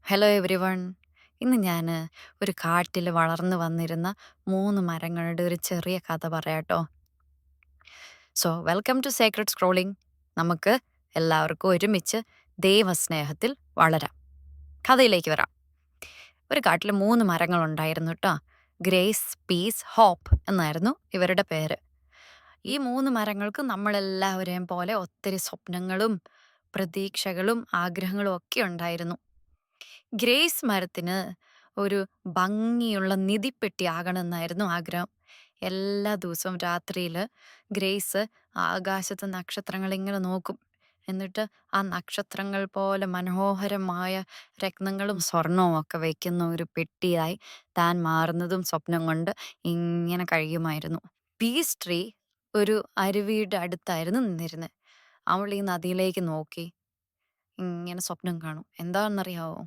Hello everyone. ഇന്ന് ഞാൻ ഒരു കാട്ടിൽ വളർന്നു വന്നിരുന്ന 3 മരങ്ങളുടെ ഒരു ചെറിയ കഥ പറയാട്ടോ. So welcome to sacred scrolling. നമുക്ക് എല്ലാവർക്കും ഒരുമിച്ച് ദൈവസ്നേഹത്തിൽ വളരാം. കഥയിലേക്ക് വരാം. ഒരു കാട്ടിൽ 3 മരങ്ങളുണ്ടായിരുന്നു കേട്ടോ. ഗ്രേസ്, പീസ്, ഹോപ്പ് എന്നായിരുന്നു ഇവരുടെ പേര്. ഈ 3 മരങ്ങൾക്ക് നമ്മളെല്ലാവരെയും പോലെ ഒത്തിരി സ്വപ്നങ്ങളും പ്രതീക്ഷകളും ആഗ്രഹങ്ങളും ഒക്കെ ഉണ്ടായിരുന്നു. ഗ്രേസ് മരത്തിന് ഒരു ഭംഗിയുള്ള നിധിപ്പെട്ടി ആകണമെന്നായിരുന്നു ആഗ്രഹം. എല്ലാ ദിവസവും രാത്രിയിൽ ഗ്രേസ് ആകാശത്ത് നക്ഷത്രങ്ങൾ ഇങ്ങനെ നോക്കും. എന്നിട്ട് ആ നക്ഷത്രങ്ങൾ പോലെ മനോഹരമായ രത്നങ്ങളും സ്വർണവും ഒക്കെ വയ്ക്കുന്ന ഒരു പെട്ടിയായി താൻ മാറുന്നതും സ്വപ്നം കൊണ്ട് ഇങ്ങനെ കഴിയുമായിരുന്നു. പീസ് ട്രീ ഒരു അരുവിയുടെ അടുത്തായിരുന്നു നിന്നിരുന്നത്. അവൾ ഈ നദിയിലേക്ക് നോക്കി ഇങ്ങനെ സ്വപ്നം കാണും. എന്താണെന്നറിയാവോ?